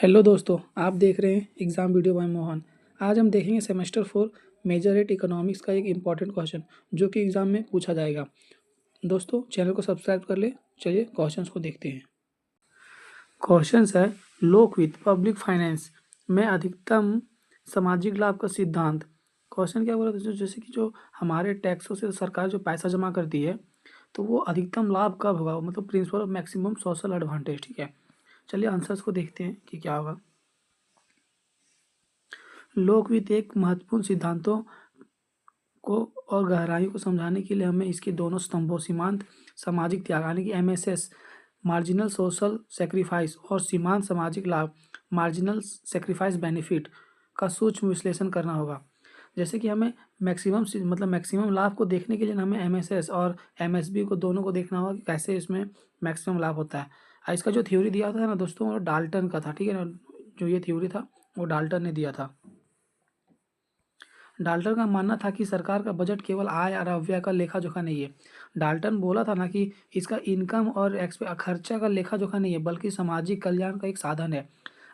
Hello दोस्तों, आप देख रहे हैं एग्ज़ाम वीडियो बाय मोहन। आज हम देखेंगे सेमेस्टर 4 मेजर एट इकोनॉमिक्स का एक इम्पॉर्टेंट क्वेश्चन जो कि एग्ज़ाम में पूछा जाएगा। दोस्तों चैनल को सब्सक्राइब कर ले। चलिए क्वेश्चंस को देखते हैं। क्वेश्चंस है, लोक वित्त पब्लिक फाइनेंस में अधिकतम सामाजिक लाभ का सिद्धांत। क्वेश्चन क्या बोला दोस्तों, जैसे कि जो हमारे टैक्सों से सरकार जो पैसा जमा करती है तो वो अधिकतम लाभ कब होगा, मतलब principle of maximum social advantage. ठीक है, चलिए आंसर्स को देखते हैं कि क्या होगा। लोकवित्त एक महत्वपूर्ण सिद्धांतों को और गहराई को समझाने के लिए हमें इसके दोनों स्तंभों सीमांत सामाजिक त्याग यानी कि एमएसएस मार्जिनल सोशल सेक्रीफाइस और सीमांत सामाजिक लाभ मार्जिनल सेक्रीफाइस बेनिफिट का सूक्ष्म विश्लेषण करना होगा। जैसे कि हमें मैक्सिमम मतलब मैक्सिमम लाभ को देखने के लिए हमें एमएसएस और एमएसबी को दोनों को देखना होगा कि कैसे इसमें मैक्सिमम लाभ होता है। इसका जो थ्योरी दिया था ना दोस्तों, वो डाल्टन का था। ठीक है ना, जो ये थ्योरी था वो डाल्टन ने दिया था। डाल्टन का मानना था कि सरकार का बजट केवल आय और व्यय का लेखा जोखा नहीं है। डाल्टन बोला था ना कि इसका इनकम और खर्चा का लेखा जोखा नहीं है, बल्कि सामाजिक कल्याण का एक साधन है।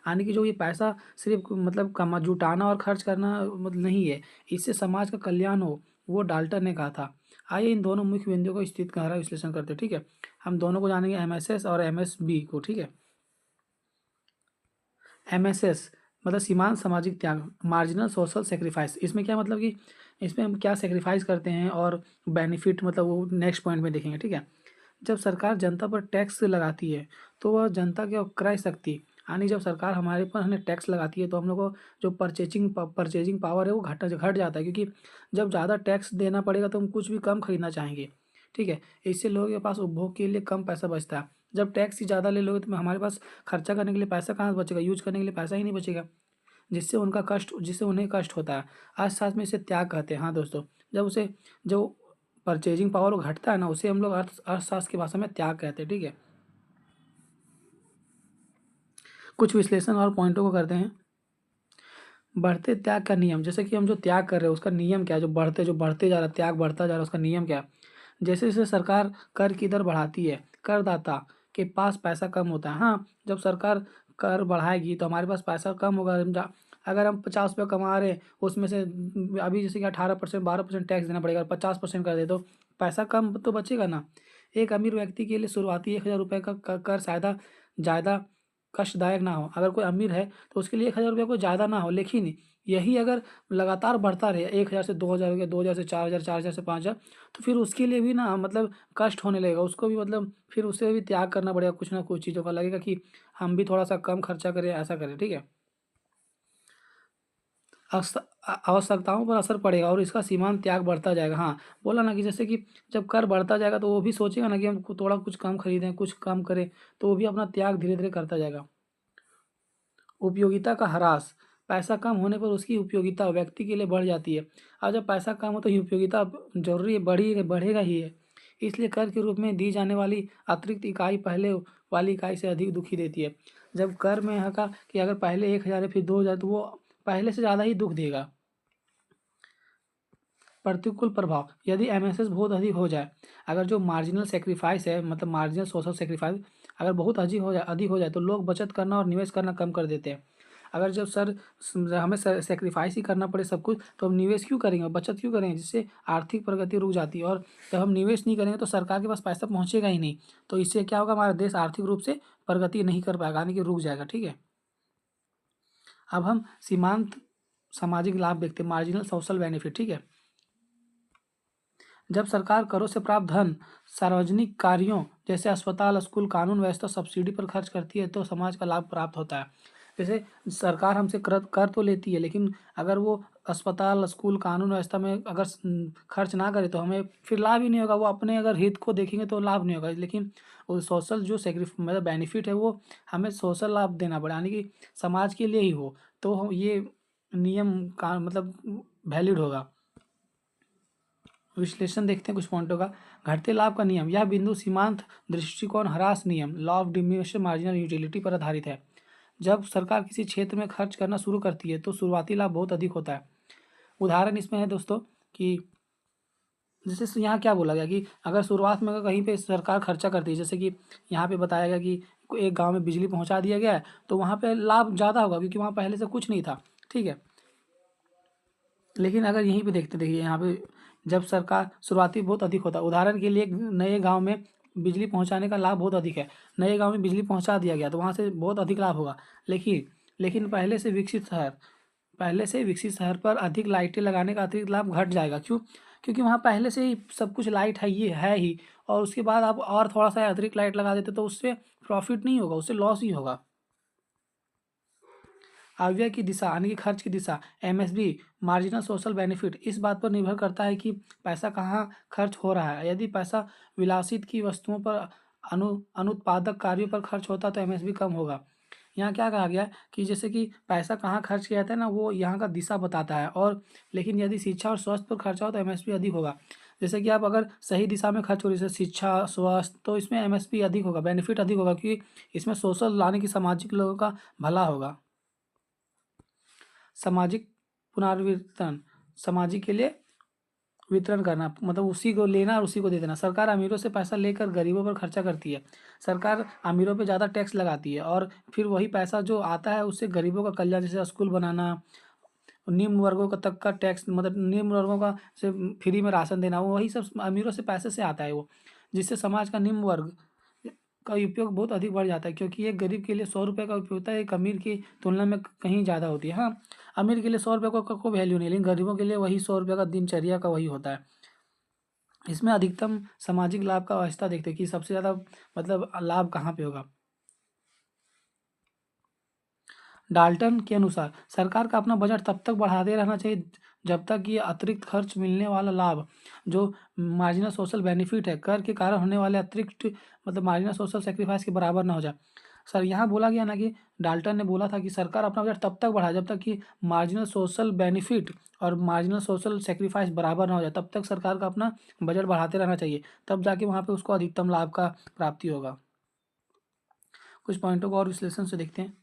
यानी कि जो ये पैसा सिर्फ मतलब कमा जुटाना और खर्च करना मतलब नहीं है, इससे समाज का कल्याण हो, वो डाल्टन ने कहा था। आइए इन दोनों मुख्य बिंदुओं को स्थित गहरा विश्लेषण करते हैं। ठीक है, हम दोनों को जानेंगे, एमएसएस और एमएसबी को। ठीक है, एमएसएस मतलब सीमांत सामाजिक त्याग मार्जिनल सोशल सेक्रीफाइस। इसमें क्या मतलब कि इसमें हम क्या सेक्रीफाइस करते हैं और बेनिफिट मतलब वो नेक्स्ट पॉइंट में देखेंगे। ठीक है, जब सरकार जनता पर टैक्स लगाती है तो वह जनता के क्रय शक्ति यानी जब सरकार हमारे पर हमें टैक्स लगाती है तो हम लोग को जो परचेजिंग पावर है वो घट जाता है, क्योंकि जब ज़्यादा टैक्स देना पड़ेगा तो हम कुछ भी कम खरीदना चाहेंगे। ठीक है, इससे लोगों के पास उपभोग के लिए कम पैसा बचता है। जब टैक्स ही ज़्यादा ले लोगे तो हमारे पास खर्चा करने के लिए पैसा कहाँ से बचेगा, यूज करने के लिए पैसा ही नहीं बचेगा, जिससे उन्हें कष्ट होता है। अर्थशास्त्र में इसे त्याग कहते हैं। हाँ दोस्तों, जब उसे जो परचेजिंग पावर घटता है ना, उसे हम लोग अर्थशास्त्र की भाषा में त्याग कहते हैं। ठीक है, कुछ विश्लेषण और पॉइंटों को करते हैं। बढ़ते त्याग का नियम, जैसे कि हम जो त्याग कर रहे हैं उसका नियम क्या है, जो बढ़ते जा रहा है, त्याग बढ़ता जा रहा है, उसका नियम क्या है। जैसे जैसे सरकार कर की दर बढ़ाती है, करदाता के पास पैसा कम होता है। हाँ, जब सरकार कर बढ़ाएगी तो हमारे पास पैसा कम होगा। अगर हम 50 रुपये कमा रहे हैं, उसमें से अभी जैसे कि 18% 12% टैक्स देना पड़ेगा, 50% कर दे तो पैसा कम तो बचेगा ना। एक अमीर व्यक्ति के लिए शुरुआती 1,000 रुपये का कर शायद ज़्यादा कष्टदायक ना हो। अगर कोई अमीर है तो उसके लिए 1,000 रुपये कोई ज़्यादा ना हो, लेकिन यही अगर लगातार बढ़ता रहे, 1,000 से 2,000 हो गया, 2,000 से 4,000, 4,000 से 5,000, तो फिर उसके लिए भी ना मतलब कष्ट होने लगेगा। उसको भी मतलब फिर उसे भी त्याग करना पड़ेगा कुछ ना कुछ चीज़ों का। लगेगा कि हम भी थोड़ा सा कम खर्चा करें, ऐसा करें। ठीक है, आवश्यकताओं पर असर पड़ेगा और इसका सीमांत त्याग बढ़ता जाएगा। हाँ, बोला ना कि जैसे कि जब कर बढ़ता जाएगा तो वो भी सोचेगा ना कि हम थोड़ा कुछ कम खरीदें, कुछ कम करें, तो वो भी अपना त्याग धीरे धीरे करता जाएगा। उपयोगिता का ह्रास, पैसा कम होने पर उसकी उपयोगिता व्यक्ति के लिए बढ़ जाती है। और जब पैसा कम हो तो ये उपयोगिता जरूरी है, बढ़ेगा ही है। इसलिए कर के रूप में दी जाने वाली अतिरिक्त इकाई पहले वाली इकाई से अधिक दुखी देती है। जब कर में है का कि अगर पहले 1,000 है फिर 2,000, तो वो पहले से ज़्यादा ही दुख देगा। प्रतिकूल प्रभाव, यदि एमएसएस बहुत अधिक हो जाए, अगर जो मार्जिनल सेक्रीफाइस है मतलब मार्जिनल सोशल सेक्रीफाइस अगर बहुत अधिक हो जाए तो लोग बचत करना और निवेश करना कम कर देते हैं। अगर जब हमें सेक्रीफाइस ही करना पड़े सब कुछ, तो हम निवेश क्यों करेंगे, बचत क्यों करेंगे, जिससे आर्थिक प्रगति रुक जाती है। और जब हम निवेश नहीं करेंगे तो सरकार के पास पैसा पहुंचेगा ही नहीं, तो इससे क्या होगा, हमारा देश आर्थिक रूप से प्रगति नहीं कर पाएगा, यानी कि रुक जाएगा। ठीक है, अब हम सीमांत सामाजिक लाभ देखते हैं, मार्जिनल सोशल बेनिफिट। ठीक है, जब सरकार करों से प्राप्त धन सार्वजनिक कार्यों जैसे अस्पताल, स्कूल, कानून व्यवस्था, सब्सिडी पर खर्च करती है तो समाज का लाभ प्राप्त होता है। जैसे सरकार हमसे कर तो लेती है, लेकिन अगर वो अस्पताल, स्कूल, कानून व्यवस्था में अगर खर्च ना करे तो हमें फिर लाभ ही नहीं होगा। वो अपने अगर हित को देखेंगे तो लाभ नहीं होगा, लेकिन वो सोशल जो मतलब बेनिफिट है वो हमें सोशल लाभ देना पड़े, यानी कि समाज के लिए ही हो, तो ये नियम का मतलब वैलिड होगा। विश्लेषण देखते हैं कुछ पॉइंटों का। घटते लाभ का नियम, यह बिंदु सीमांत दृष्टिकोण ह्रास नियम law of diminishing marginal utility पर आधारित है। जब सरकार किसी क्षेत्र में खर्च करना शुरू करती है तो शुरुआती लाभ बहुत अधिक होता है। उदाहरण इसमें है दोस्तों कि जैसे यहाँ क्या बोला गया कि अगर शुरुआत में अगर कहीं पे सरकार खर्चा करती है, जैसे कि यहाँ पे बताया गया कि एक गांव में बिजली पहुंचा दिया गया है, तो वहाँ पे लाभ ज़्यादा होगा क्योंकि वहाँ पहले से कुछ नहीं था, ठीक है। लेकिन अगर यहीं पे देखते, देखिए यहाँ पे जब सरकार शुरुआती बहुत अधिक होता है, उदाहरण के लिए एक नए गांव में बिजली पहुंचाने का लाभ बहुत अधिक है, नए गांव में बिजली पहुंचा दिया गया तो वहाँ से बहुत अधिक लाभ होगा। लेकिन लेकिन पहले से विकसित शहर पर अधिक लाइटें लगाने का अतिरिक्त लाभ घट जाएगा। क्यों? क्योंकि वहाँ पहले से ही सब कुछ लाइट है, ये है ही, और उसके बाद आप और थोड़ा सा अतिरिक्त लाइट लगा देते तो उससे प्रॉफिट नहीं होगा, उससे लॉस ही होगा। आयव्यय की दिशा यानी कि खर्च की दिशा, एमएसबी मार्जिनल सोशल बेनिफिट, इस बात पर निर्भर करता है कि पैसा कहाँ खर्च हो रहा है। यदि पैसा विलासित की वस्तुओं पर अनुत्पादक कार्यों पर खर्च होता तो एमएसबी कम होगा। यहाँ क्या कहा गया है कि जैसे कि पैसा कहाँ खर्च किया जाता है ना, वो यहाँ का दिशा बताता है। और लेकिन यदि शिक्षा और स्वास्थ्य पर खर्चा हो तो एमएसपी अधिक होगा। जैसे कि आप अगर सही दिशा में खर्च हो रही है, जैसे शिक्षा स्वास्थ्य, तो इसमें एमएसपी अधिक होगा, बेनिफिट अधिक होगा, क्योंकि इसमें सोशल लाने की सामाजिक लोगों का भला होगा। सामाजिक पुनर्वितरण, सामाजिक के लिए वितरण करना, मतलब उसी को लेना और उसी को दे देना। सरकार अमीरों से पैसा लेकर गरीबों पर खर्चा करती है। सरकार अमीरों पे ज़्यादा टैक्स लगाती है और फिर वही पैसा जो आता है उससे गरीबों का कल्याण, जैसे स्कूल बनाना, निम्न वर्गों का तक का टैक्स, मतलब निम्न वर्गों का से फ्री में राशन देना, वो वही सब अमीरों से पैसे से आता है वो, जिससे समाज का निम्न वर्ग का उपयोग बहुत अधिक बढ़ जाता है। क्योंकि एक गरीब के लिए 100 रुपये का उपयोगिता एक अमीर की तुलना में कहीं ज़्यादा होती है। हाँ, अमीर के लिए 100 रुपये का कोई वैल्यू नहीं, लेकिन गरीबों के लिए वही 100 रुपये का दिनचर्या का वही होता है। इसमें अधिकतम सामाजिक लाभ का वास्ता देखते हैं कि सबसे ज़्यादा मतलब लाभ कहाँ पे होगा। डाल्टन के अनुसार सरकार का अपना बजट तब तक बढ़ाते रहना चाहिए जब तक ये अतिरिक्त खर्च मिलने वाला लाभ, जो मार्जिनल सोशल बेनिफिट है, कर के कारण होने वाले अतिरिक्त मतलब मार्जिनल सोशल सेक्रीफाइस के बराबर ना हो जाए। सर यहाँ बोला गया ना कि डाल्टन ने बोला था कि सरकार अपना बजट तब तक बढ़ाए जब तक कि मार्जिनल सोशल बेनिफिट और मार्जिनल सोशल सेक्रीफाइस बराबर ना हो जाए, तब तक सरकार का अपना बजट बढ़ाते रहना चाहिए, तब जाके वहाँ पे उसको अधिकतम लाभ का प्राप्ति होगा। कुछ पॉइंटों को और विश्लेषण से देखते हैं।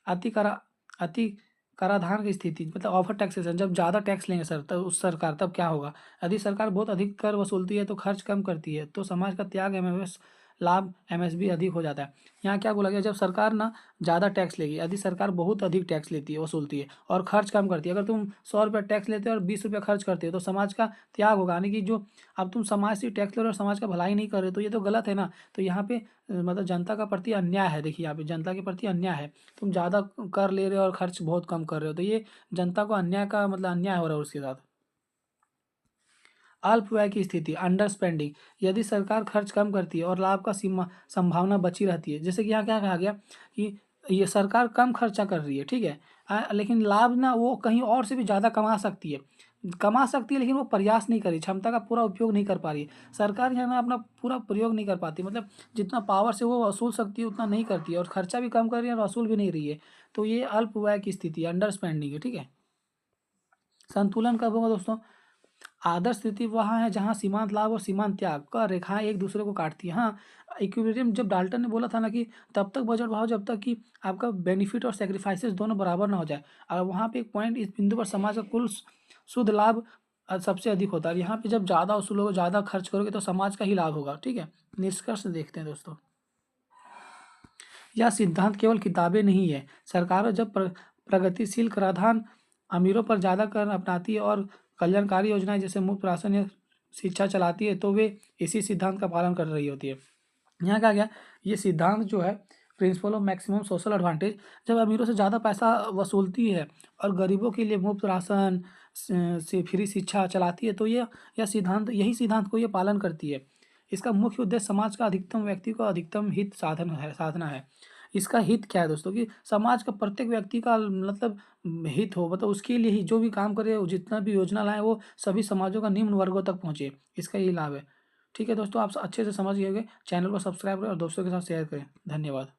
अति करा अति कराधान की स्थिति, मतलब ओवर टैक्सेशन, जब ज़्यादा टैक्स लेंगे सर तब उस सरकार तब क्या होगा। यदि सरकार बहुत अधिक कर वसूलती है तो खर्च कम करती है, तो समाज का त्याग एमएस लाभ एमएसबी अधिक हो जाता है। यहाँ क्या बोला गया, जब सरकार ना ज़्यादा टैक्स लेगी, यदि सरकार बहुत अधिक टैक्स लेती है, वसूलती है और खर्च कम करती है, अगर तुम 100 रुपये टैक्स लेते हो और 20 रुपये खर्च करते हो तो समाज का त्याग होगा, यानी कि जो अब तुम समाज से टैक्स ले रहे हो और समाज का भलाई नहीं कर रहे हो, तो ये तो गलत है ना। तो यहाँ पे मतलब जनता का प्रति अन्याय है। देखिए यहाँ पे जनता के प्रति अन्याय है, तुम ज़्यादा कर ले रहे हो और खर्च बहुत कम कर रहे हो, तो ये जनता को अन्याय का मतलब अन्याय हो रहा है उसके साथ। अल्प व्यय की स्थिति, अंडर स्पेंडिंग, यदि सरकार खर्च कम करती है और लाभ का सीमा संभावना बची रहती है। जैसे कि यहाँ क्या कहा गया कि ये सरकार कम खर्चा कर रही है, ठीक है, लेकिन लाभ ना वो कहीं और से भी ज़्यादा कमा सकती है, लेकिन वो प्रयास नहीं करी, क्षमता का पूरा उपयोग नहीं कर पा रही है। सरकार है ना अपना पूरा प्रयोग नहीं कर पाती, मतलब जितना पावर से वो वसूल सकती है उतना नहीं करती है, और खर्चा भी कम कर रही है और वसूल भी नहीं रही है। तो ये अल्प व्यय की स्थिति, अंडर स्पेंडिंग है, ठीक है। संतुलन कब होगा दोस्तों? आदर्श स्थिति वहाँ है जहाँ सीमांत लाभ और सीमांत त्याग का रेखाएं एक दूसरे को काटती है। हाँ, इक्विलिब्रियम जब डाल्टन ने बोला था ना कि तब तक बजट बढ़ाओ जब तक कि आपका बेनिफिट और सेक्रीफाइसेस दोनों बराबर ना हो जाए, और वहाँ पे एक पॉइंट, इस बिंदु पर समाज का कुल शुद्ध लाभ सबसे अधिक होता है। यहाँ पे जब ज़्यादा वसूलोगे, ज़्यादा खर्च करोगे तो समाज का ही लाभ होगा, ठीक है। निष्कर्ष देखते हैं दोस्तों। यह सिद्धांत केवल किताबें नहीं है। सरकारों जब प्रगतिशील कराधान, अमीरों पर ज़्यादा कर अपनाती है और कल्याणकारी योजनाएं जैसे मुफ्त राशन या शिक्षा चलाती है, तो वे इसी सिद्धांत का पालन कर रही होती है। यहाँ क्या गया, ये सिद्धांत जो है principle of maximum social advantage, जब अमीरों से ज़्यादा पैसा वसूलती है और गरीबों के लिए मुफ्त राशन से फ्री शिक्षा चलाती है, तो यह सिद्धांत, यही सिद्धांत को ये पालन करती है। इसका मुख्य उद्देश्य समाज का अधिकतम व्यक्ति को अधिकतम हित साधना है। इसका हित क्या है दोस्तों, कि समाज का प्रत्येक व्यक्ति का मतलब हित हो, मतलब उसके लिए ही जो भी काम करे, जितना भी योजना लाए, वो सभी समाजों का निम्न वर्गों तक पहुँचे, इसका यही लाभ है। ठीक है दोस्तों, आप अच्छे से समझ गए होंगे। चैनल को सब्सक्राइब करें और दोस्तों के साथ शेयर करें। धन्यवाद।